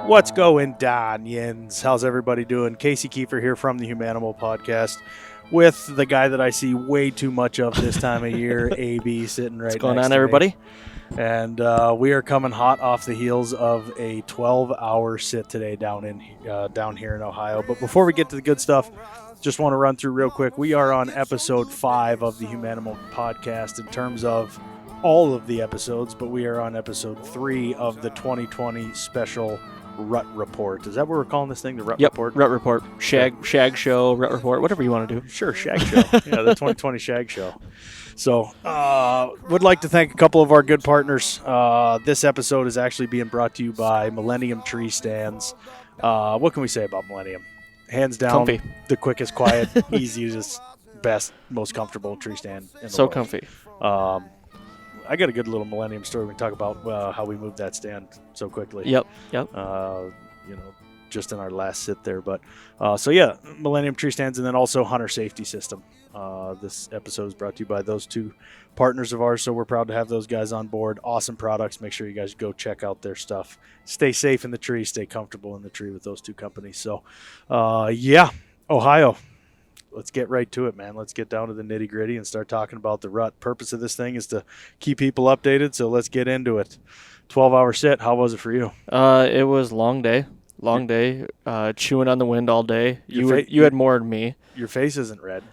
What's going down, Yins? How's everybody doing? Casey Keefer here from the HUMANIMAL podcast with the guy that I see way too much of this time of year, AB, sitting right next to me. What's going on, everybody? And we are coming hot off the heels of a 12-hour sit today down here in Ohio. But before we get to the good stuff, just want to run through real quick. We are on episode 5 of the HUMANIMAL podcast in terms of all of the episodes, but we are on episode 3 of the 2020 special RUT Report. Is that what we're calling this thing, the RUT Report? RUT Report. Shag Show, RUT Report, whatever you want to do. Sure, Shag Show. Yeah, the 2020 Shag Show. So, would like to thank a couple of our good partners. This episode is actually being brought to you by Millennium Tree Stands. What can we say about Millennium? Hands down, Comfy. The quickest, quiet, easiest, best, most comfortable tree stand in the So world. comfy. I got a good little Millennium story. We can talk about how we moved that stand so quickly. Yep. Just in our last sit there. But so yeah, Millennium Tree Stands, and then also Hunter Safety System. This episode is brought to you by those two partners of ours, so we're proud to have those guys on board. Awesome products. Make sure you guys go check out their stuff. Stay safe in the tree. Stay comfortable in the tree with those two companies. So, Ohio. Let's get right to it, man. Let's get down to the nitty-gritty and start talking about the rut. Purpose of this thing is to keep people updated, so let's get into it. 12-hour sit. How was it for you? It was long day. Chewing on the wind all day. You had more than me. Your face isn't red.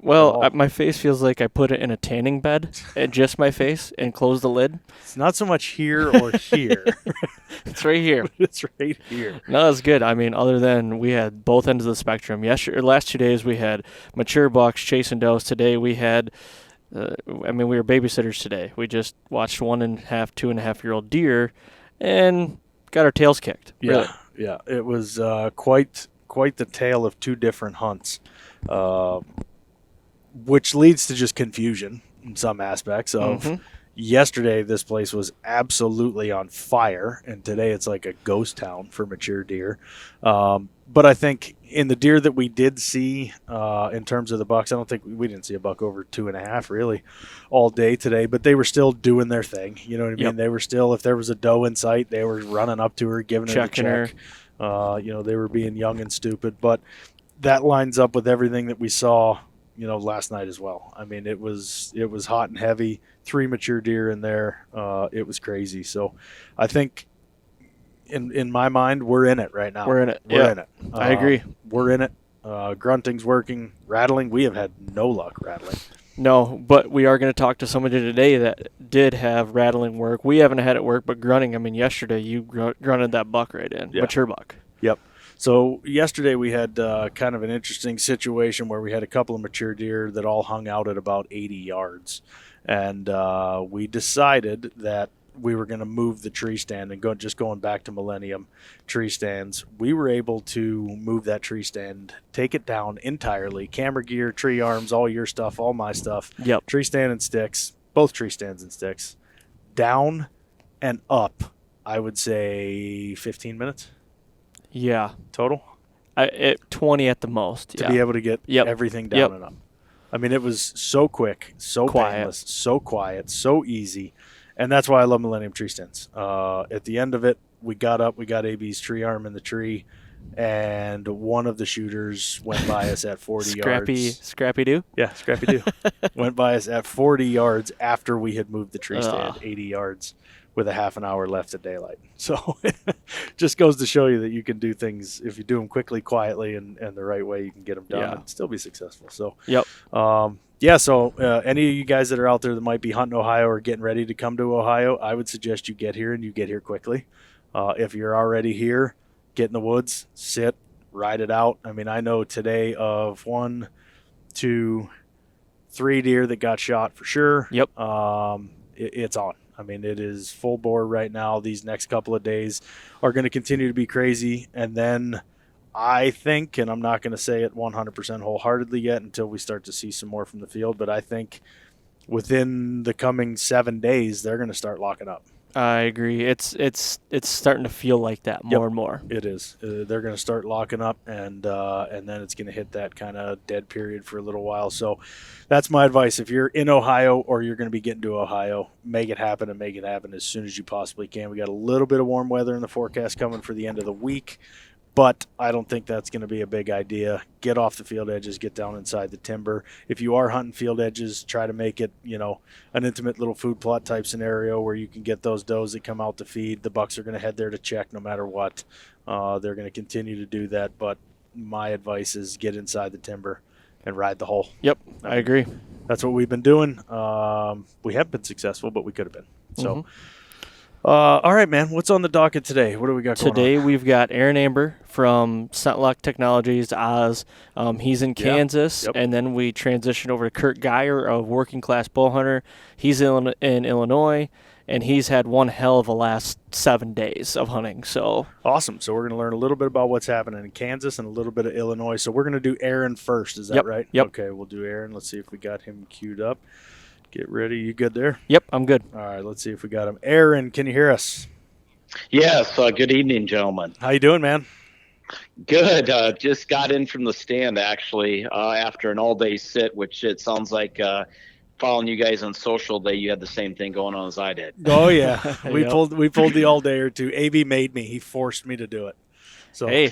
Well, my face feels like I put it in a tanning bed, and just my face, and closed the lid. It's not so much here or here. It's right here. It's right here. No, it's good. I mean, other than we had both ends of the spectrum. Last 2 days we had mature bucks chasing does. Today we had, we were babysitters today. We just watched 1.5, 2.5-year-old deer, and got our tails kicked. Really. Yeah. It was quite the tale of two different hunts. Which leads to just confusion in some aspects of yesterday this place was absolutely on fire, and today it's like a ghost town for mature deer. But I think in the deer that we did see in terms of the bucks, I don't think we didn't see a buck over 2.5 really all day today, but they were still doing their thing. You know what I mean? They were still, if there was a doe in sight, they were running up to her, giving her a check. They were being young and stupid, but that lines up with everything that we saw last night as well. I mean, it was hot and heavy, 3 mature deer in there. It was crazy. So I think in my mind, we're in it right now. We're in it. We're in it. I agree. We're in it. Grunting's working. Rattling, we have had no luck rattling. No, but we are going to talk to somebody today that did have rattling work. We haven't had it work, but grunting, yesterday you grunted that buck right in. Yeah. Mature buck. Yep. So yesterday we had kind of an interesting situation where we had a couple of mature deer that all hung out at about 80 yards. And we decided that we were going to move the tree stand and going back to Millennium Tree Stands. We were able to move that tree stand, take it down entirely, camera gear, tree arms, all your stuff, all my stuff. Yep. Tree stand and sticks, both tree stands and sticks, down and up, I would say 15 minutes. Yeah. Total? 20 at the most. To be able to get everything down and up. I mean, it was so quick, so painless, so quiet, so easy. And that's why I love Millennium Tree Stands. At the end of it, we got up, we got AB's tree arm in the tree, and one of the shooters went by us at 40 yards. Scrappy-Doo? Yeah, Scrappy-Doo. Went by us at 40 yards after we had moved the tree stand 80 yards. With a half an hour left at daylight. So just goes to show you that you can do things, if you do them quickly, quietly, and the right way, you can get them done and still be successful. So, any of you guys that are out there that might be hunting Ohio or getting ready to come to Ohio, I would suggest you get here and you get here quickly. If you're already here, get in the woods, sit, ride it out. I mean, I know today of 1, 2, 3 deer that got shot for sure. Yep. It's on. I mean, it is full bore right now. These next couple of days are going to continue to be crazy. And then I think, and I'm not going to say it 100% wholeheartedly yet until we start to see some more from the field, but I think within the coming 7 days, they're going to start locking up. I agree. It's starting to feel like that more and more. It is. They're going to start locking up, and then it's going to hit that kind of dead period for a little while. So that's my advice. If you're in Ohio or you're going to be getting to Ohio, make it happen and make it happen as soon as you possibly can. We got a little bit of warm weather in the forecast coming for the end of the week, but I don't think that's going to be a big idea. Get off the field edges, get down inside the timber. If you are hunting field edges, try to make it, an intimate little food plot type scenario where you can get those does that come out to feed. The bucks are going to head there to check no matter what. They're going to continue to do that, but my advice is get inside the timber and ride the hole. Yep, I agree. That's what we've been doing. We have been successful, but we could have been. So. All right, man. What's on the docket today? What do we got going on? Today we've got Aaron Ambur from ScentLok Technologies, Oz. He's in Kansas, Yep. And then we transition over to Curt Geier of Working Class Bowhunter. He's in Illinois, and he's had one hell of a last 7 days of hunting. So awesome. So we're going to learn a little bit about what's happening in Kansas and a little bit of Illinois. So we're going to do Aaron first. Is that right? Yep. Okay, we'll do Aaron. Let's see if we got him queued up. Get ready. You good there? Yep, I'm good. All right, let's see if we got him. Aaron, can you hear us? Yes. Good evening, gentlemen. How you doing, man? Good. Just got in from the stand, actually, after an all-day sit, which it sounds like following you guys on social day, you had the same thing going on as I did. Oh, yeah. We Yep. pulled the all-day or two. AB made me. He forced me to do it. So Hey,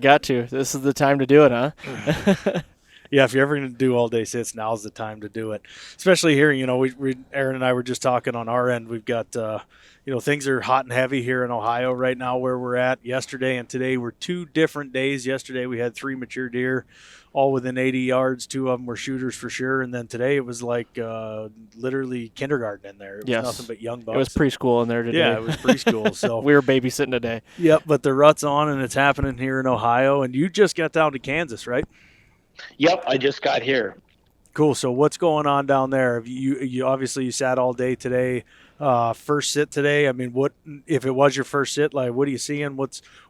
got to. This is the time to do it, huh? yeah, if you're ever going to do all-day sits, now's the time to do it. Especially here, we Aaron and I were just talking on our end. We've got, things are hot and heavy here in Ohio right now where we're at. Yesterday and today were 2 different days. Yesterday we had 3 mature deer, all within 80 yards. 2 of them were shooters for sure. And then today it was like literally kindergarten in there. It was nothing but young bucks. It was preschool in there today. Yeah, it was preschool. So we were babysitting today. Yep, but the rut's on and it's happening here in Ohio. And you just got down to Kansas, right? Yep, I just got here. Cool. So what's going on down there? You obviously you sat all day today. First sit today. I mean, what if it was your first sit? Like, what are you seeing?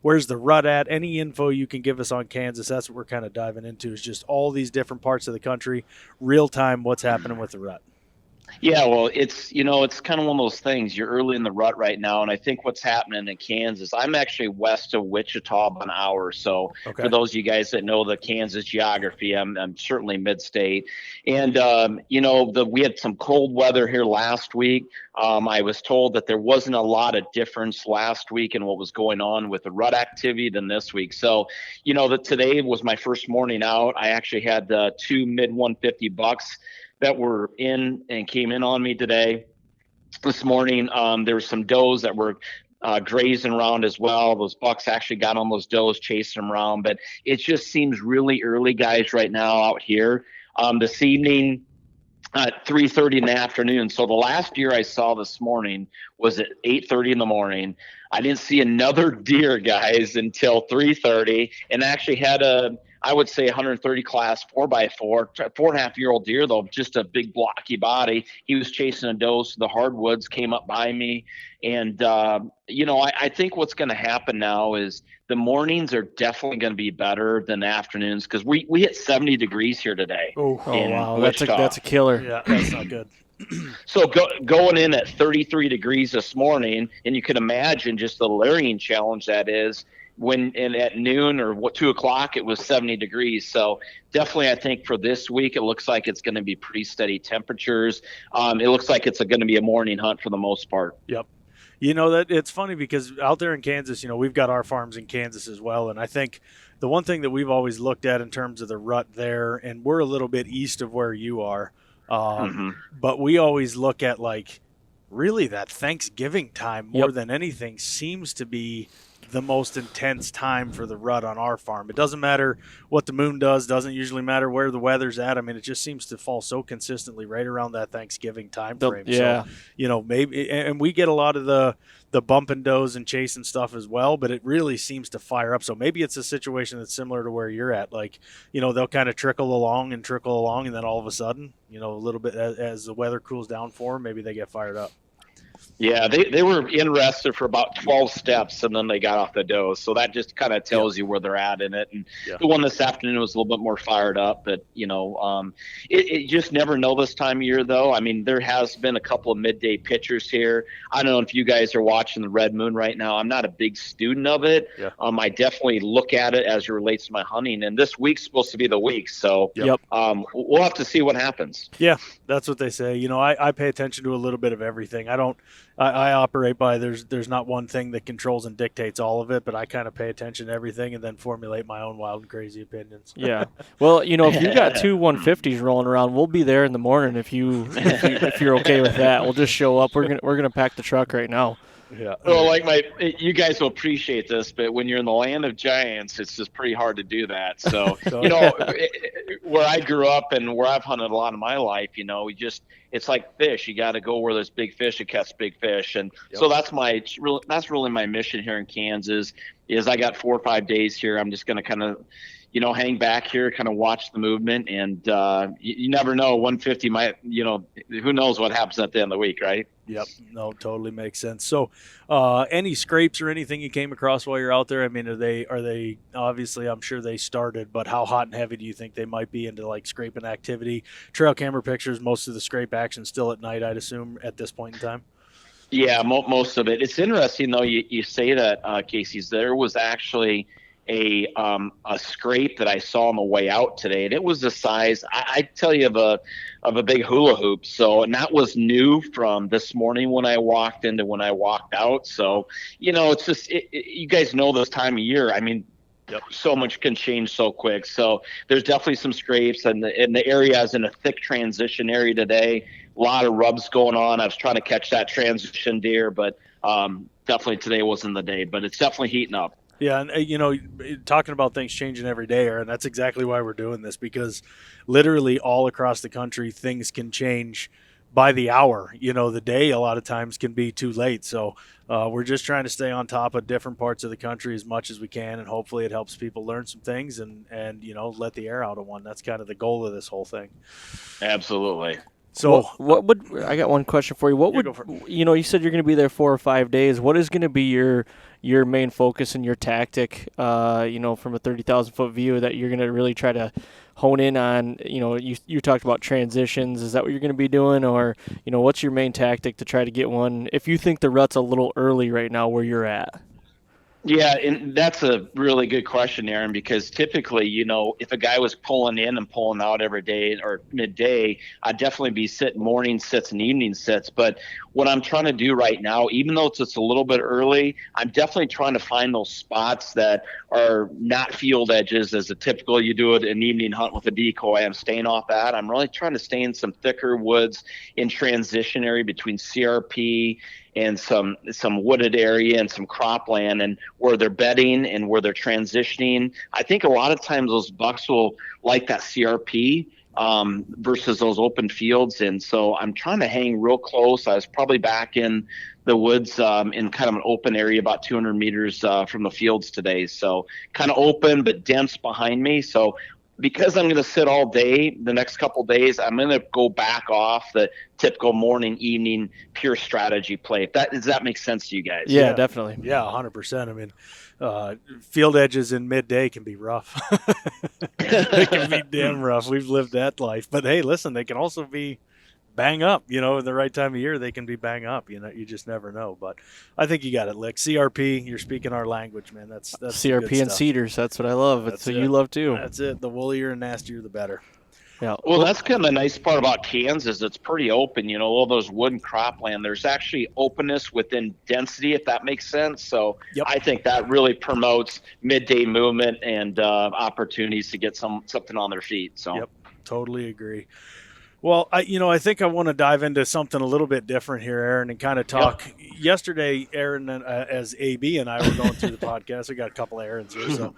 Where's the rut at? Any info you can give us on Kansas? That's what we're kind of diving into. Is just all these different parts of the country, real time. What's happening with the rut? Yeah, well, it's kind of one of those things. You're early in the rut right now, and I think what's happening in Kansas, I'm actually west of Wichita by an hour. So for those of you guys that know the Kansas geography, I'm certainly mid-state. And, we had some cold weather here last week. I was told that there wasn't a lot of difference last week in what was going on with the rut activity than this week. So, that today was my first morning out. I actually had 2 mid-150 bucks that were in and came in on me today. This morning, there were some does that were grazing around as well. Those bucks actually got on those does, chasing them around. But it just seems really early, guys, right now out here. This evening at 3:30 in the afternoon. So the last deer I saw this morning was at 8:30 in the morning. I didn't see another deer, guys, until 3:30, and actually had I would say 130 class 4x4, 4.5-year-old deer, though, just a big blocky body. He was chasing a doe, so the hardwoods came up by me. And, I think what's going to happen now is the mornings are definitely going to be better than the afternoons because we hit 70 degrees here today. Oh wow, that's a killer. Yeah, that's not good. So going in at 33 degrees this morning, and you can imagine just the layering challenge that is. At noon or 2 o'clock, it was 70 degrees. So definitely, I think for this week, it looks like it's going to be pretty steady temperatures. It looks like it's going to be a morning hunt for the most part. Yep. That it's funny because out there in Kansas, we've got our farms in Kansas as well. And I think the one thing that we've always looked at in terms of the rut there, and we're a little bit east of where you are, but we always look at really that Thanksgiving time more than anything seems to be the most intense time for the rut on our farm. It doesn't matter what the moon does, doesn't usually matter where the weather's at. I mean, it just seems to fall so consistently right around that Thanksgiving time frame. Yeah. So, maybe, and we get a lot of the bumping does and chasing stuff as well, but it really seems to fire up. So maybe it's a situation that's similar to where you're at. They'll kind of trickle along, and then all of a sudden, a little bit as the weather cools down for them, maybe they get fired up. Yeah, they were interested for about 12 steps, and then they got off the dose. So that just kind of tells you where they're at in it. And the one this afternoon was a little bit more fired up, but it just never know this time of year, though. I mean, there has been a couple of midday pitchers here. I don't know if you guys are watching the Red Moon right now. I'm not a big student of it. Yeah. I definitely look at it as it relates to my hunting, and this week's supposed to be the week. So we'll have to see what happens. Yeah, that's what they say. I pay attention to a little bit of everything. I operate by there's not one thing that controls and dictates all of it, but I kind of pay attention to everything and then formulate my own wild and crazy opinions. Yeah. Well, if you got two 150s rolling around, we'll be there in the morning if you're okay with that. We'll just show up. We're gonna pack the truck right now. Yeah. Well, you guys will appreciate this, but when you're in the land of giants, it's just pretty hard to do that. So, where I grew up and where I've hunted a lot of my life, it's like fish. You got to go where there's big fish to catch big fish. And so that's really my mission here in Kansas is I got 4 or 5 days here. I'm just going to kind of, hang back here, kind of watch the movement. And you never know, 150 might, who knows what happens at the end of the week, right? Yep. No, totally makes sense. So any scrapes or anything you came across while you're out there? I mean, are they obviously, I'm sure they started, but how hot and heavy do you think they might be into like scraping activity? Trail camera pictures, most of the scrape action still at night, I'd assume, at this point in time? Yeah, most of it. It's interesting, though, you say that, Casey's. There was actually a scrape that I saw on the way out today, and it was the size I tell you of a big hula hoop. So, and that was new from this morning when I walked into when I walked out. So, it's just you guys know this time of year. I mean, so much can change so quick. So there's definitely some scrapes, and the area is in a thick transition area today. A lot of rubs going on. I was trying to catch that transition deer, but definitely today wasn't the day. But it's definitely heating up. Yeah, and talking about things changing every day, Aaron, that's exactly why we're doing this, because literally all across the country things can change by the hour. The day a lot of times can be too late. So we're just trying to stay on top of different parts of the country as much as we can, and hopefully it helps people learn some things and let the air out of one. That's kind of the goal of this whole thing. Absolutely. So I got one question for you. You said you're going to be there 4 or 5 days. What is going to be your main focus and your tactic, from a 30,000 foot view that you're going to really try to hone in on? You talked about transitions. Is that what you're going to be doing? Or, what's your main tactic to try to get one if you think the rut's a little early right now where you're at? Yeah, and that's a really good question, Aaron, because typically, if a guy was pulling in and pulling out every day or midday, I'd definitely be sitting morning sits and evening sits. But what I'm trying to do right now, even though it's just a little bit early, I'm definitely trying to find those spots that are not field edges as a typical you do it an evening hunt with a decoy. I'm staying off that. I'm really trying to stay in some thicker woods in transition area between CRP and some wooded area and some cropland, and where they're bedding and where they're transitioning. I think a lot of times those bucks will like that CRP versus those open fields. And so I'm trying to hang real close. I was probably back in the woods in kind of an open area about 200 meters from the fields today. So kind of open but dense behind me. So because I'm going to sit all day the next couple of days, I'm going to go back off the typical morning, evening, pure strategy play. Does that make sense to you guys? Yeah, definitely. Yeah, 100%. I mean, field edges in midday can be rough. They can be damn rough. We've lived that life. But, hey, listen, they can also be bang up. In the right time of year, they can be bang up. You just never know. But I think you got it, Lick. CRP, you're speaking our language, man. That's CRP and cedars. That's what I love. That's what you love too. That's it. The woollier and nastier, the better. Yeah. Well, that's kind of the nice part about Kansas. It's pretty open. All those wood and cropland. There's actually openness within density, if that makes sense. So I think that really promotes midday movement and opportunities to get something on their feet. So. Yep. Totally agree. Well, I think I want to dive into something a little bit different here, Aaron, and kind of talk. Yep. Yesterday, Aaron, as AB and I were going through the podcast, we got a couple of Aarons here. So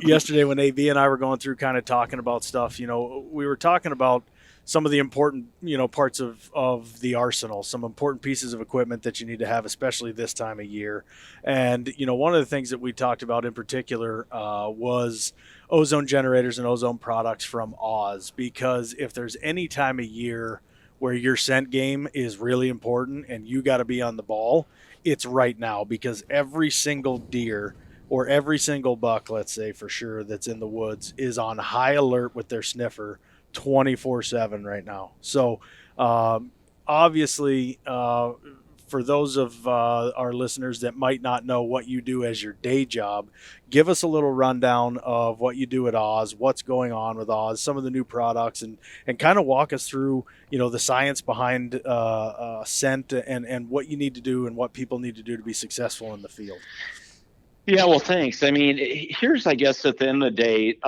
yesterday when AB and I were going through kind of talking about stuff, we were talking about some of the important, parts of the arsenal, some important pieces of equipment that you need to have, especially this time of year. And, one of the things that we talked about in particular was ozone generators and ozone products from Oz, because if there's any time of year where your scent game is really important and you got to be on the ball, it's right now, because every single deer or every single buck, let's say for sure, that's in the woods is on high alert with their sniffer 24/7 right now. So obviously, for those of our listeners that might not know what you do as your day job, give us a little rundown of what you do at Oz, what's going on with Oz, some of the new products, and kind of walk us through, the science behind scent and what you need to do and what people need to do to be successful in the field. Yeah, well, thanks. I mean, here's, I guess, at the end of the day,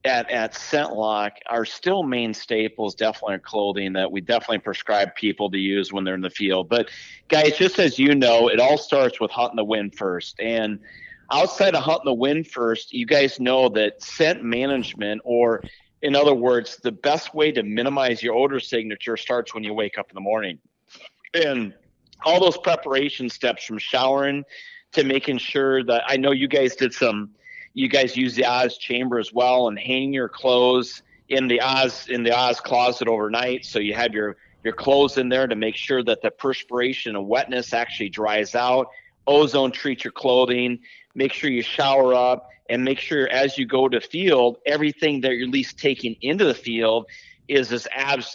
at ScentLok, our still main staple is definitely our clothing that we definitely prescribe people to use when they're in the field. But guys, just as you know, it all starts with hunting the wind first. And outside of hunting the wind first, you guys know that scent management, or in other words, the best way to minimize your odor signature starts when you wake up in the morning. And all those preparation steps, from showering to making sure that, I know you guys use the Oz chamber as well, and hanging your clothes in the Oz closet overnight. So you have your clothes in there to make sure that the perspiration and wetness actually dries out. Ozone treat your clothing, make sure you shower up, and make sure as you go to field, everything that you're at least taking into the field is as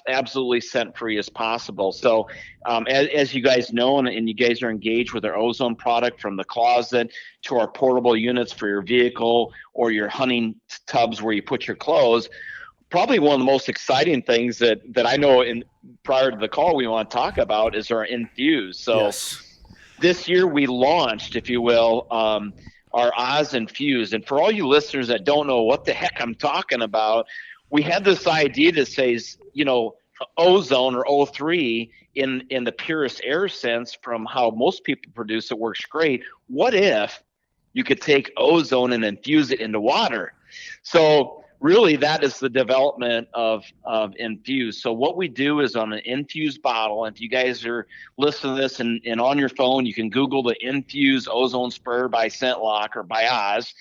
absolutely scent-free as possible. So as you guys know, and you guys are engaged with our ozone product, from the closet to our portable units for your vehicle or your hunting tubs where you put your clothes, probably one of the most exciting things that I know prior to the call we want to talk about is our NFuse. So yes. This year we launched, if you will, our Oz NFuse. And for all you listeners that don't know what the heck I'm talking about, we had this idea that says, ozone or O3 in the purest air sense, from how most people produce it, works great. What if you could take ozone and infuse it into water? So really, that is the development of NFuse. So what we do is, on an NFuse bottle, and if you guys are listening to this and on your phone, you can Google the NFuse Ozone Sprayer by ScentLok or by Oz.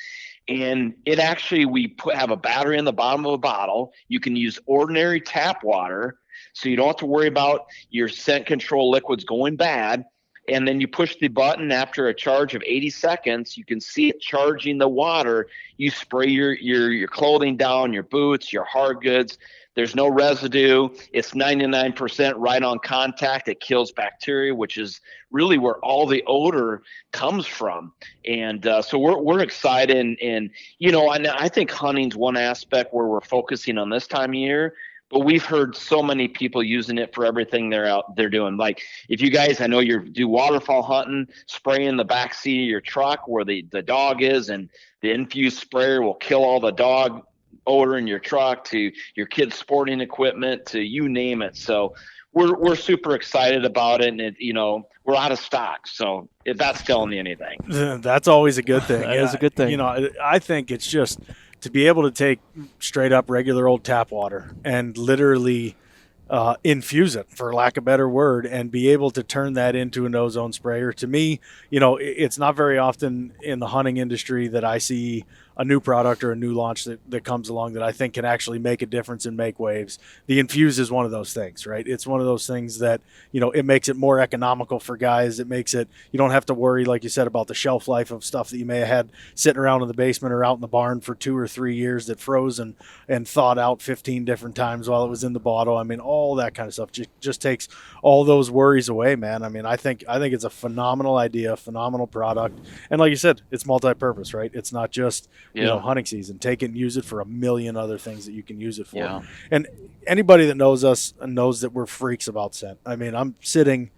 And it actually, have a battery in the bottom of a bottle. You can use ordinary tap water, so you don't have to worry about your scent control liquids going bad. And then you push the button after a charge of 80 seconds. You can see it charging the water. You spray your clothing down, your boots, your hard goods. There's no residue. It's 99% right on contact. It kills bacteria, which is really where all the odor comes from. And so we're excited. And I think hunting's one aspect where we're focusing on this time of year. But we've heard so many people using it for everything they're doing. Like, if you guys, I know you do waterfowl hunting, spray in the back seat of your truck where the dog is, and the NFuse sprayer will kill all the dog odor in your truck, to your kids' sporting equipment, to you name it. So we're super excited about it, and we're out of stock. So if that's telling you anything, that's always a good thing. That is a good thing. I think it's just to be able to take straight up regular old tap water and literally infuse it, for lack of a better word, and be able to turn that into an ozone sprayer. To me, it's not very often in the hunting industry that I see a new product or a new launch that comes along that I think can actually make a difference and make waves. The NFuse is one of those things, right? It's one of those things that, it makes it more economical for guys. It makes it, you don't have to worry, like you said, about the shelf life of stuff that you may have had sitting around in the basement or out in the barn for 2 or 3 years that froze and thawed out 15 different times while it was in the bottle. I mean, all that kind of stuff just takes all those worries away, man. I mean, I think it's a phenomenal idea, a phenomenal product. And like you said, it's multi-purpose, right? It's not just, hunting season. Take it and use it for a million other things that you can use it for. Yeah. And anybody that knows us knows that we're freaks about scent. I mean, I'm sitting,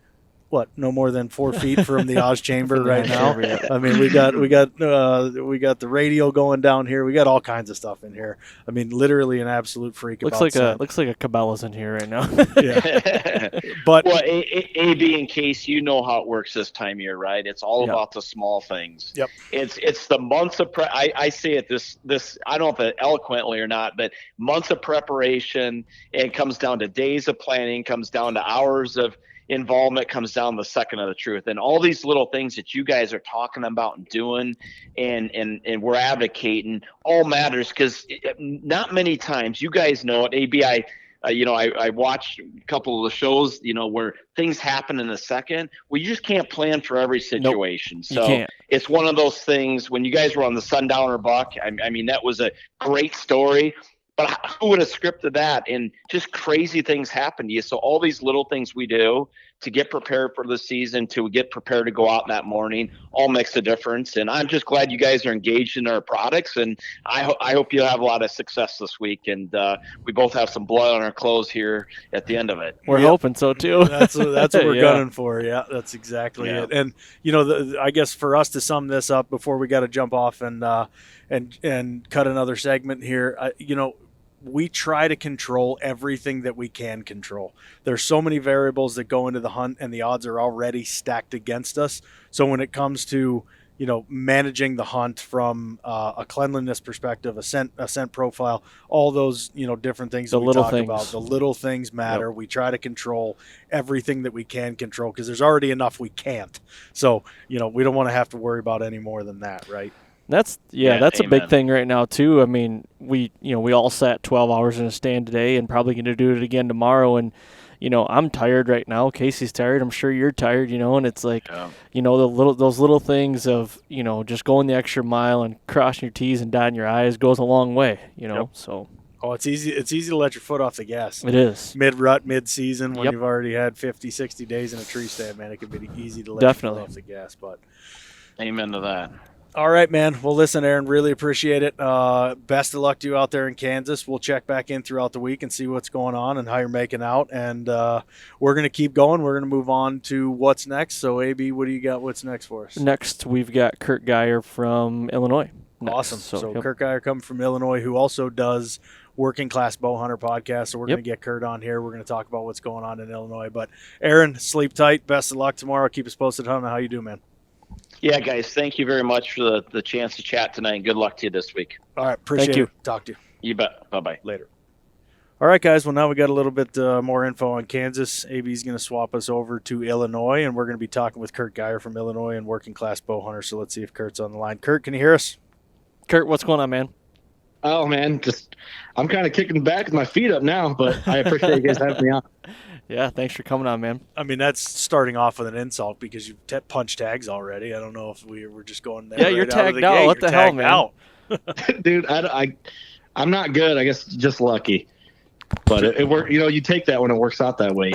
no more than 4 feet from the Oz chamber right now. I mean, we got the radio going down here. We got all kinds of stuff in here. I mean, literally an absolute freak about scent. Looks like a Cabela's in here right now. Yeah. But AB, in case you know how it works this time of year, right? It's all about the small things. Yep. It's the months of I say it this I don't know if it eloquently or not, but months of preparation. It comes down to days of planning, comes down to hours of involvement, comes down to the second of the truth. And all these little things that you guys are talking about and doing and we're advocating all matters, because not many times, you guys know it, AB, I watched a couple of the shows, where things happen in a second. Well, you just can't plan for every situation. Nope, so it's one of those things. When you guys were on the Sundowner Buck, I mean, that was a great story. But who would have scripted that? And just crazy things happen to you. So all these little things we do to get prepared for the season, to get prepared to go out that morning, all makes a difference. And I'm just glad you guys are engaged in our products. And I hope you have a lot of success this week. And we both have some blood on our clothes here at the end of it. We're hoping so too. That's what we're gunning for. Yeah, that's exactly it. And I guess for us to sum this up before we got to jump off and cut another segment here, we try to control everything that we can control. There's so many variables that go into the hunt, and the odds are already stacked against us. So when it comes to, managing the hunt from a cleanliness perspective, a scent profile, all those, different things that we talk about, the little things matter. Yep. We try to control everything that we can control because there's already enough we can't. So, we don't want to have to worry about any more than that, right? That's Amen. A big thing right now too. I mean, we all sat 12 hours in a stand today and probably going to do it again tomorrow. And, I'm tired right now. Casey's tired. I'm sure you're tired, and it's like, those little things of, just going the extra mile and crossing your T's and dotting your I's goes a long way, Yep. So. Oh, it's easy. It's easy to let your foot off the gas. It is. Mid-rut, mid-season, when you've already had 50, 60 days in a tree stand, man, it can be easy to let your foot off the gas. But amen to that. All right, man. Well, listen, Aaron, really appreciate it. Best of luck to you out there in Kansas. We'll check back in throughout the week and see what's going on and how you're making out. And we're going to keep going. We're going to move on to what's next. So, AB, what do you got? What's next for us? Next, we've got Curt Geier from Illinois. Awesome. So Curt Geier coming from Illinois, who also does Working Class Bowhunter podcast. So we're going to get Curt on here. We're going to talk about what's going on in Illinois. But, Aaron, sleep tight. Best of luck tomorrow. Keep us posted on how you do, man. Yeah, guys, thank you very much for the chance to chat tonight, and good luck to you this week. All right, appreciate it. Talk to you. You bet. Bye-bye. Later. All right, guys, well, now we got a little bit more info on Kansas. AB's going to swap us over to Illinois, and we're going to be talking with Curt Geier from Illinois and Working Class Bowhunter. So let's see if Curt's on the line. Curt, can you hear us? Curt, what's going on, man? Oh, man, I'm kind of kicking back with my feet up now, but I appreciate you guys having me on. Yeah, thanks for coming on, man. I mean, that's starting off with an insult because you've punched tags already. I don't know if we were just going there. Yeah, you're tagged out. What the hell, man? Dude, I'm not good. I guess just lucky. But it worked. You take that when it works out that way,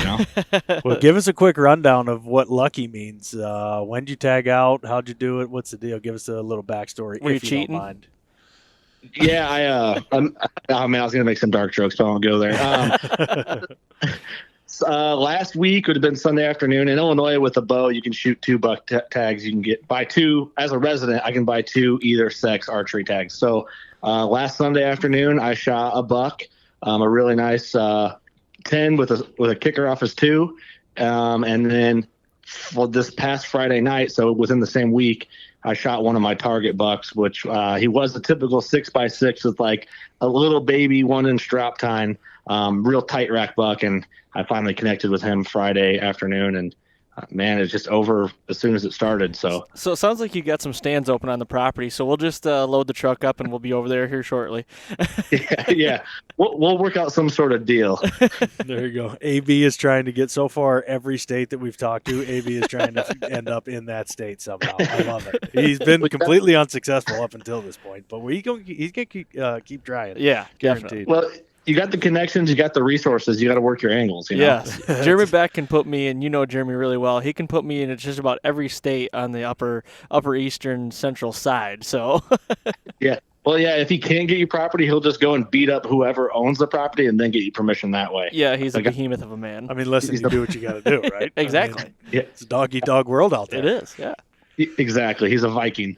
Well, give us a quick rundown of what lucky means. When did you tag out? How'd you do it? What's the deal? Give us a little backstory. Were you cheating? Don't mind. Yeah, oh man, I was gonna make some dark jokes, but I won't go there. Last week would have been Sunday afternoon in Illinois with a bow. You can shoot 2 buck tags. You can buy 2 as a resident. I can buy 2 either sex archery tags. So last Sunday afternoon, I shot a buck, a really nice 10 with a kicker off his 2, and then for this past Friday night, so within the same week, I shot one of my target bucks, which he was a typical 6x6 with like a little baby 1-inch drop tine, real tight rack buck. And I finally connected with him Friday afternoon, and man, it's just over as soon as it started. So it sounds like you got some stands open on the property. So we'll just load the truck up and we'll be over there here shortly. yeah. We'll work out some sort of deal. There you go. AB is trying to get so far every state that we've talked to. AB is trying to end up in that state somehow. I love it. He's been completely unsuccessful up until this point, but he's gonna keep trying. Yeah, guaranteed. Well, you got the connections, you got the resources, you got to work your angles. Yes. Jeremy Beck can put me in, Jeremy really well. He can put me in just about every state on the upper eastern central side. So yeah. Well, yeah, if he can't get you property, he'll just go and beat up whoever owns the property and then get you permission that way. Yeah, he's a behemoth of a man. I mean, listen, you do what you got to do, right? Exactly. I mean, it's a dog-eat-dog world out there. It is, yeah. Exactly. He's a Viking.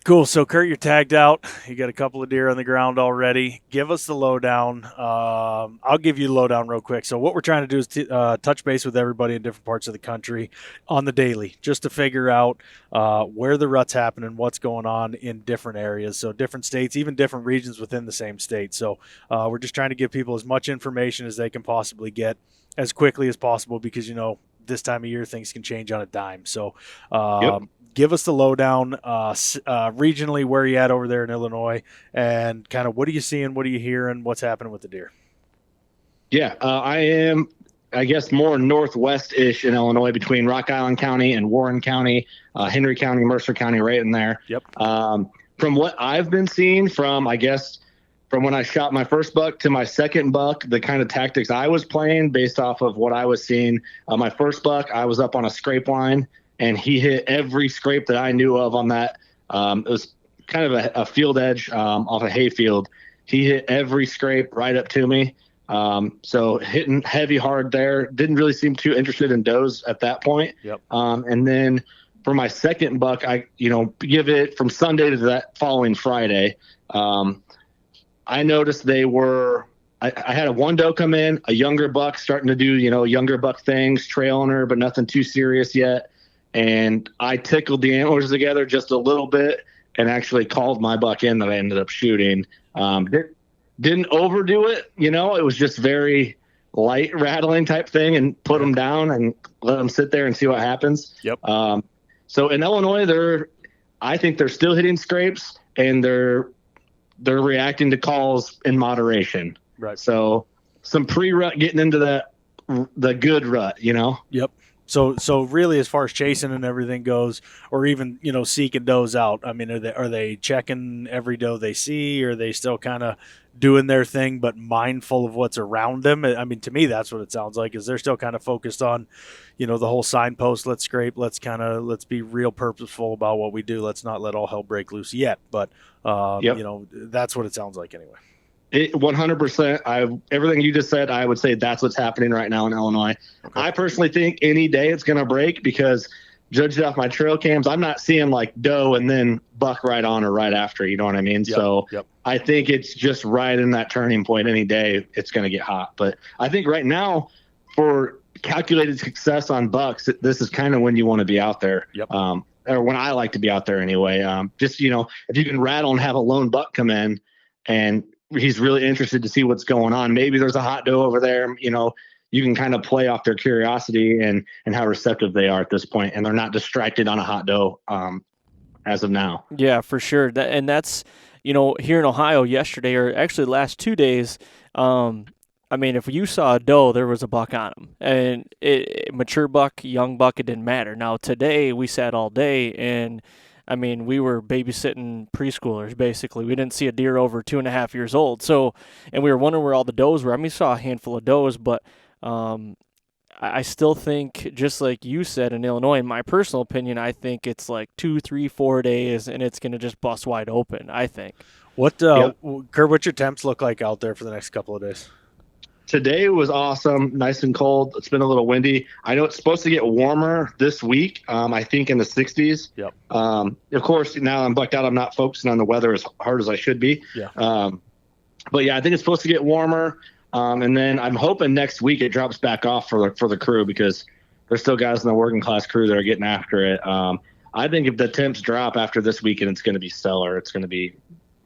Cool. So, Curt, you're tagged out. You got a couple of deer on the ground already. Give us the lowdown. I'll give you the lowdown real quick. So what we're trying to do is touch base with everybody in different parts of the country on the daily, just to figure out where the rut's happening, what's going on in different areas. So different states, even different regions within the same state. So we're just trying to give people as much information as they can possibly get as quickly as possible because, this time of year things can change on a dime. So give us the lowdown regionally, where you at over there in Illinois, and kind of what are you seeing, what are you hearing, what's happening with the deer? Yeah, I am, I guess, more northwest-ish in Illinois between Rock Island County and Warren County, Henry County, Mercer County, right in there. Yep. From what I've been seeing from, I guess, from when I shot my first buck to my second buck, the kind of tactics I was playing based off of what I was seeing. My first buck, I was up on a scrape line, and he hit every scrape that I knew of on that. It was kind of a field edge off a hayfield. He hit every scrape right up to me. So hitting heavy hard there. Didn't really seem too interested in does at that point. Yep. And then for my second buck, I give it from Sunday to that following Friday. I noticed they were. I had a one doe come in, a younger buck starting to do younger buck things, trailing her, but nothing too serious yet. And I tickled the antlers together just a little bit and actually called my buck in that I ended up shooting. Didn't overdo it, it was just very light rattling type thing, and put them down and let them sit there and see what happens. Yep. So in Illinois, I think they're still hitting scrapes, and they're reacting to calls in moderation. Right. So some pre-rut getting into the good rut, Yep. So really, as far as chasing and everything goes, or even seeking does out, I mean, are they checking every doe they see, or are they still kind of doing their thing but mindful of what's around them? I mean, to me, that's what it sounds like. Is they're still kind of focused on, the whole signpost. Let's scrape. Let's be real purposeful about what we do. Let's not let all hell break loose yet. But that's what it sounds like anyway. 100%. Everything you just said, I would say that's what's happening right now in Illinois. Okay. I personally think any day it's going to break, because judging off my trail cams, I'm not seeing like doe and then buck right on or right after. You know what I mean? Yep. So yep. I think it's just right in that turning point. Any day it's going to get hot. But I think right now, for calculated success on bucks, this is kind of when you want to be out there. Yep. Or when I like to be out there anyway. Just if you can rattle and have a lone buck come in and he's really interested to see what's going on. Maybe there's a hot doe over there. You can kind of play off their curiosity and how receptive they are at this point, and they're not distracted on a hot doe as of now. Yeah, for sure. That's here in Ohio yesterday, or actually the last 2 days. I mean, if you saw a doe, there was a buck on him, and mature buck, young buck, it didn't matter. Now today we sat all day, and I mean, we were babysitting preschoolers, basically. We didn't see a deer over 2.5 years old. So, and we were wondering where all the does were. I mean, we saw a handful of does, but I still think, just like you said in Illinois, in my personal opinion, I think it's like 2, 3, 4 days, and it's going to just bust wide open, I think. Kurt, what's your temps look like out there for the next couple of days? Today was awesome, nice and cold. It's been a little windy. I know it's supposed to get warmer this week, I think in the 60s. Yep. Of course, now I'm bucked out. I'm not focusing on the weather as hard as I should be. Yeah. But, yeah, I think it's supposed to get warmer. And then I'm hoping next week it drops back off for the crew, because there's still guys in the working class crew that are getting after it. I think if the temps drop after this weekend, it's going to be stellar. It's going to be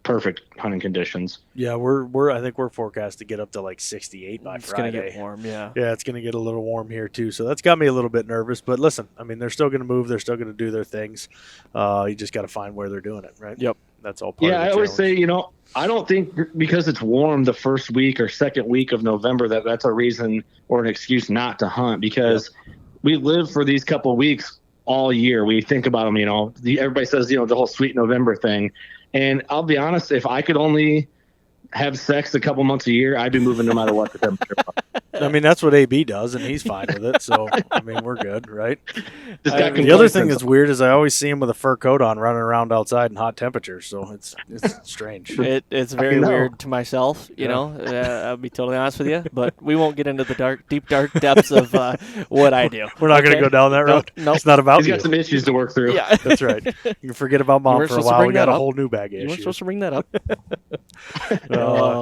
perfect hunting conditions. Yeah, I think we're forecast to get up to like 68 by Friday. It's going to get warm, yeah. Yeah, it's going to get a little warm here too. So that's got me a little bit nervous. But listen, I mean, they're still going to move. They're still going to do their things. You just got to find where they're doing it, right? Yep. That's all part of the I always say, I don't think because it's warm the first week or second week of November that's a reason or an excuse not to hunt, because we live for these couple of weeks all year. We think about them, everybody says, the whole sweet November thing. And I'll be honest, if I could only have sex a couple months a year, I'd be moving no matter what the temperature was. I mean, that's what AB does, and he's fine with it. So, I mean, we're good, right? The other thing that's weird is I always see him with a fur coat on running around outside in hot temperatures. So it's strange. It's very weird to myself, I'll be totally honest with you. But we won't get into the deep, dark depths of what I do. We're not going to go down that road. Nope. It's not about He's got some issues to work through. Yeah. That's right. You can forget about mom for a while. We got a whole new bag of issues. You weren't supposed to bring that up.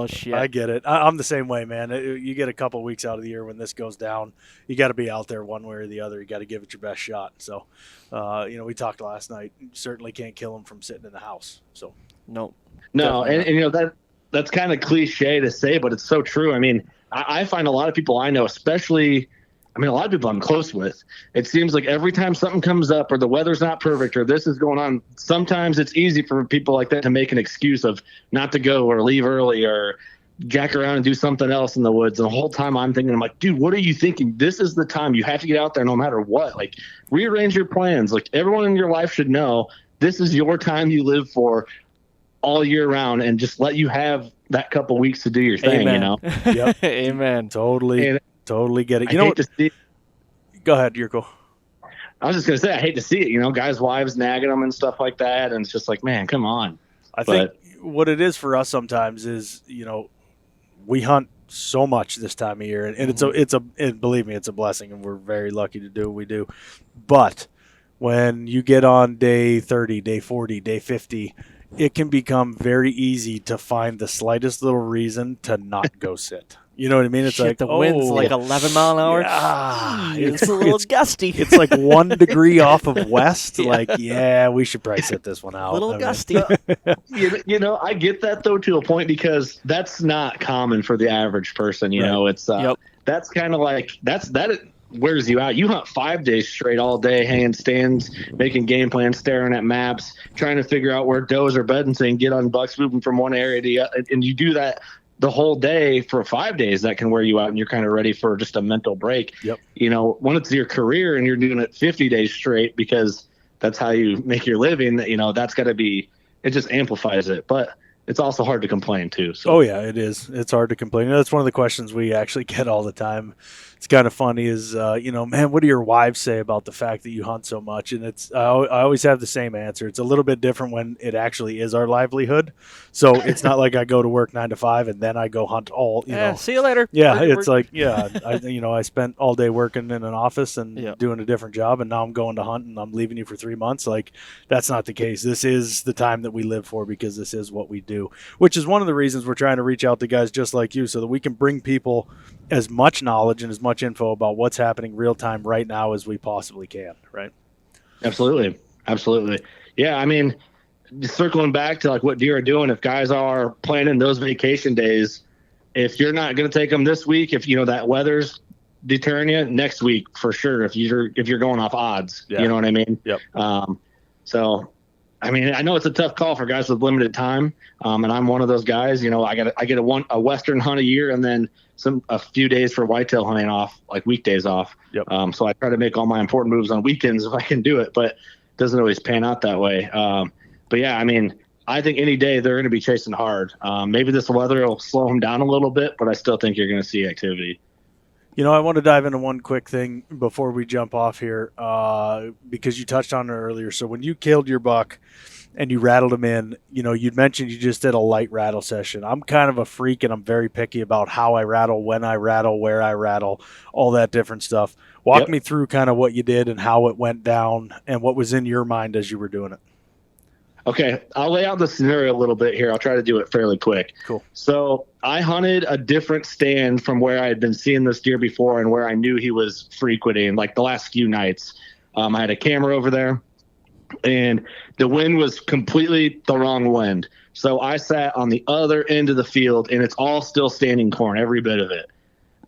Shit. I get it. I'm the same way, man. You get a couple weeks out of the year when this goes down, you got to be out there one way or the other. You got to give it your best shot. So, we talked last night. You certainly can't kill them from sitting in the house. So, no, and that's kind of cliche to say, but it's so true. I mean, I find a lot of people I know, especially, a lot of people I'm close with, it seems like every time something comes up or the weather's not perfect or this is going on, sometimes it's easy for people like that to make an excuse of not to go or leave early or jack around and do something else in the woods. And the whole time I'm thinking, I'm like, dude, what are you thinking? This is the time you have to get out there no matter what. Like, rearrange your plans. Like, everyone in your life should know this is your time you live for all year round, and just let you have that couple weeks to do your thing. Amen. You know? Yep. Amen. Totally get it. You know what? Go ahead, you're cool. I was just gonna say, I hate to see it. You know, guys' wives nagging them and stuff like that, and it's just like, man, come on. I think what it is for us sometimes is, you know, we hunt so much this time of year, and and believe me, it's a blessing, and we're very lucky to do what we do. But when you get on day 30, day 40, day 50, it can become very easy to find the slightest little reason to not go sit. You know what I mean? It's like the wind's like 11 mile an hour. Yeah, it's a little gusty. It's like 1 degree off of west. Yeah. Like, yeah, we should probably sit this one out. A little gusty. You know, I get that though to a point, because that's not common for the average person. You know, it's that's kind of like that wears you out. You hunt 5 days straight, all day, hanging stands, making game plans, staring at maps, trying to figure out where does are bedding, so you can get on bucks, moving from one area to the other, and you do that the whole day for 5 days. That can wear you out, and you're kind of ready for just a mental break. Yep. You know, when it's your career and you're doing it 50 days straight because that's how you make your living, you know, that's got to be, it just amplifies it. But it's also hard to complain too. So. Oh yeah, it is. It's hard to complain. That's one of the questions we actually get all the time. It's kind of funny is, you know, man, what do your wives say about the fact that you hunt so much? And I always have the same answer. It's a little bit different when it actually is our livelihood. So it's not like I go to work 9 to 5 and then I go hunt all, you know. See you later. Yeah. It's like, I spent all day working in an office and doing a different job, and now I'm going to hunt and I'm leaving you for 3 months. Like, that's not the case. This is the time that we live for, because this is what we do, which is one of the reasons we're trying to reach out to guys just like you, so that we can bring people as much knowledge and as much info about what's happening real time right now as we possibly can. Right. Absolutely. Yeah. I mean, just circling back to like what deer are doing, if guys are planning those vacation days, if you're not going to take them this week, if you know that weather's deterring you, next week for sure, if you're going off odds. You know what I mean? Yep. So I mean, I know it's a tough call for guys with limited time, and I'm one of those guys. You know, I get a western hunt a year, and then a few days for whitetail hunting off, like weekdays off. Yep. So I try to make all my important moves on weekends if I can do it, but it doesn't always pan out that way. But yeah, I mean, I think any day they're going to be chasing hard. Maybe this weather will slow them down a little bit, but I still think you're going to see activity. You know, I want to dive into one quick thing before we jump off here, because you touched on it earlier. So when you killed your buck and you rattled him in, you know, you'd mentioned you just did a light rattle session. I'm kind of a freak, and I'm very picky about how I rattle, when I rattle, where I rattle, all that different stuff. Walk me through kind of what you did and how it went down and what was in your mind as you were doing it. Okay, I'll lay out the scenario a little bit here. I'll try to do it fairly quick. Cool. So I hunted a different stand from where I had been seeing this deer before and where I knew he was frequenting, like the last few nights. I had a camera over there, and the wind was completely the wrong wind. So I sat on the other end of the field, and it's all still standing corn, every bit of it.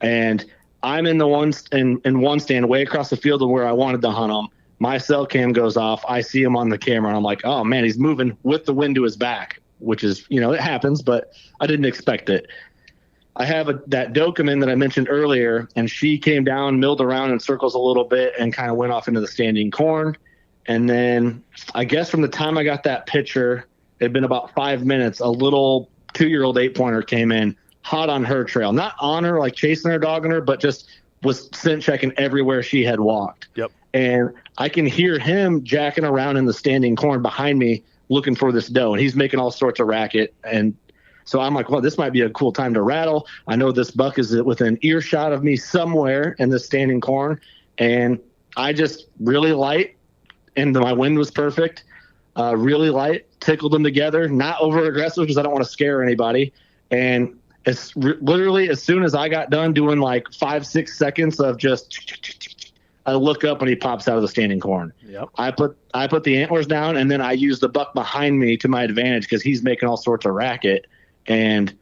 And I'm in the one stand way across the field of where I wanted to hunt him. My cell cam goes off. I see him on the camera, and I'm like, oh, man, he's moving with the wind to his back, which is, you know, it happens, but I didn't expect it. I have that Dokeman that I mentioned earlier, and she came down, milled around in circles a little bit, and kind of went off into the standing corn. And then I guess from the time I got that picture, it had been about 5 minutes, a little 2-year-old 8-pointer came in hot on her trail. Not on her, like chasing her, dogging her, but just was scent checking everywhere she had walked. Yep. And I can hear him jacking around in the standing corn behind me looking for this doe, and he's making all sorts of racket. And so I'm like, well, this might be a cool time to rattle. I know this buck is within earshot of me somewhere in the standing corn. And I just really light, and my wind was perfect. Really light, tickled them together, not over aggressive because I don't want to scare anybody. And literally as soon as I got done doing like 5-6 seconds of just, I look up and he pops out of the standing corn. Yep. I put the antlers down, and then I use the buck behind me to my advantage because he's making all sorts of racket. And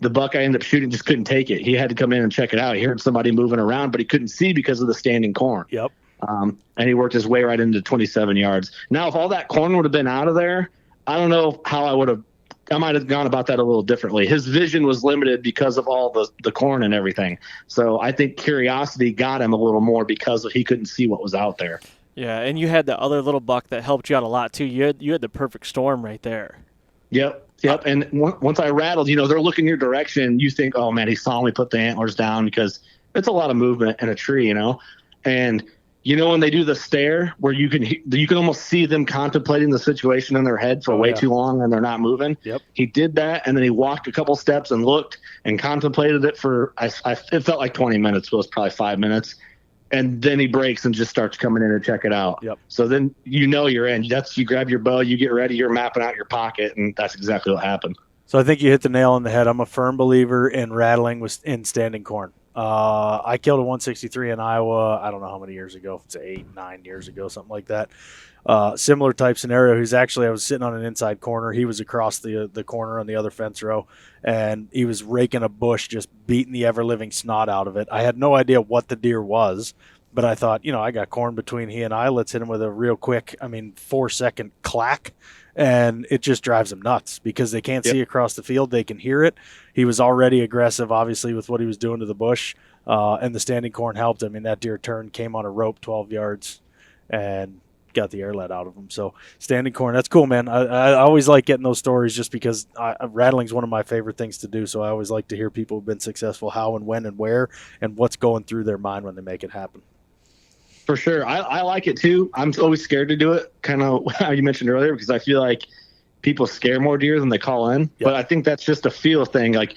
the buck I ended up shooting just couldn't take it. He had to come in and check it out. He heard somebody moving around, but he couldn't see because of the standing corn. Yep. And he worked his way right into 27 yards. Now, if all that corn would have been out of there, I don't know how I would have gone about that a little differently. His vision was limited because of all the corn and everything. So I think curiosity got him a little more because he couldn't see what was out there. Yeah, and you had the other little buck that helped you out a lot too. You had the perfect storm right there. Yep. And once I rattled, they're looking your direction. You think, oh man, he saw me put the antlers down, because it's a lot of movement in a tree, and when they do the stare where you can almost see them contemplating the situation in their head for way too long and they're not moving. Yep. He did that, and then he walked a couple steps and looked and contemplated it for, it felt like 20 minutes, but it was probably 5 minutes. And then he breaks and just starts coming in to check it out. Yep. So then you're in. You grab your bow, you get ready, you're mapping out your pocket, and that's exactly what happened. So I think you hit the nail on the head. I'm a firm believer in rattling in standing corn. I killed a 163 in Iowa, I don't know how many years ago, it's 8-9 years ago, something like that. Similar type scenario. I was sitting on an inside corner. He was across the corner on the other fence row, and he was raking a bush, just beating the ever-living snot out of it. I had no idea what the deer was, but I thought, I got corn between he and I. Let's hit him with a real quick, 4-second clack, and it just drives them nuts because they can't see across the field. They can hear it. He was already aggressive, obviously, with what he was doing to the bush, and the standing corn helped. That deer turned, came on a rope 12 yards, and got the air let out of him. So standing corn, that's cool, man. I always like getting those stories just because rattling is one of my favorite things to do. So I always like to hear people who've been successful, how and when and where, and what's going through their mind when they make it happen. For sure. I like it too. I'm always scared to do it, kind of how you mentioned earlier, because I feel like people scare more deer than they call in. Yep. But I think that's just a feel thing, like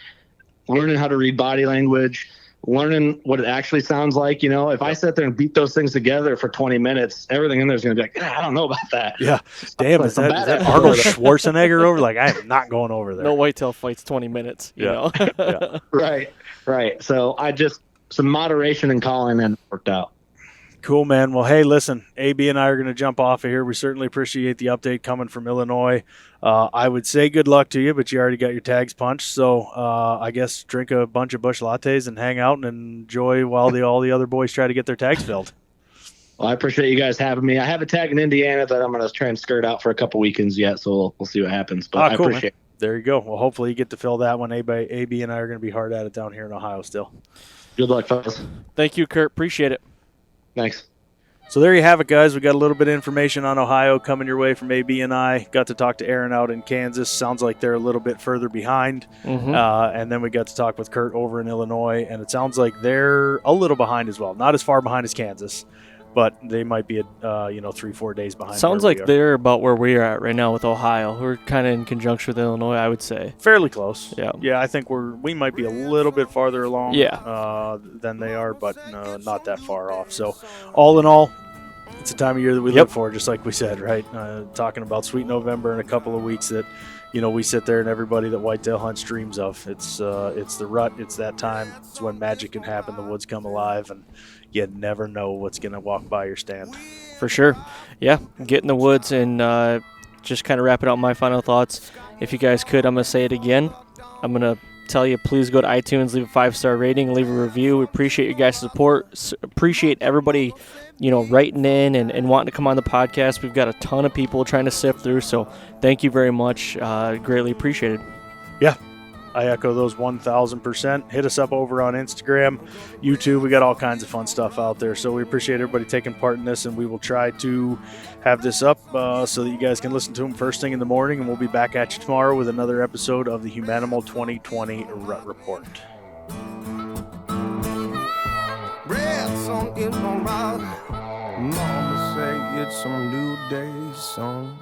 learning how to read body language, learning what it actually sounds like. If I sit there and beat those things together for 20 minutes, everything in there is going to be like, I don't know about that. Yeah. Damn, is that Arnold Schwarzenegger over? Like, I am not going over there. No whitetail fights 20 minutes, you know? Yeah. Right. So some moderation and calling in worked out. Cool, man. Well, hey, listen, AB and I are going to jump off of here. We certainly appreciate the update coming from Illinois. I would say good luck to you, but you already got your tags punched. So I guess drink a bunch of bush lattes and hang out and enjoy while all the other boys try to get their tags filled. Well, I appreciate you guys having me. I have a tag in Indiana that I'm going to try and skirt out for a couple weekends yet, so we'll see what happens. But cool, I appreciate it. There you go. Well, hopefully you get to fill that one. AB and I are going to be hard at it down here in Ohio still. Good luck, fellas. Thank you, Curt. Appreciate it. Thanks. So there you have it, guys. We got a little bit of information on Ohio coming your way from AB and I. Got to talk to Aaron out in Kansas. Sounds like they're a little bit further behind. Mm-hmm. And then we got to talk with Curt over in Illinois, and it sounds like they're a little behind as well. Not as far behind as Kansas, but they might be 3-4 days behind. Sounds like they're about where we are at right now with Ohio. We're kind of in conjunction with Illinois, I would say. Fairly close. Yeah. I think we might be a little bit farther along than they are, but not that far off. So all in all, it's a time of year that we look for, just like we said, right? Talking about sweet November in a couple of weeks that, we sit there and everybody that whitetail hunts dreams of. It's the rut. It's that time. It's when magic can happen. The woods come alive, and you never know what's going to walk by your stand. For sure. Yeah, get in the woods and just kind of wrapping out my final thoughts. If you guys could, I'm going to say it again. I'm going to tell you, please go to iTunes, leave a 5-star rating, leave a review. We appreciate your guys' support. Appreciate everybody, writing in and wanting to come on the podcast. We've got a ton of people trying to sift through, so thank you very much. Greatly appreciated. Yeah, I echo those 1,000%. Hit us up over on Instagram, YouTube. We got all kinds of fun stuff out there, so we appreciate everybody taking part in this, and we will try to have this up so that you guys can listen to them first thing in the morning, and we'll be back at you tomorrow with another episode of the HUMANIMAL 2020 RUT Report. Red sun in my mouth. Mama say it's some new day song.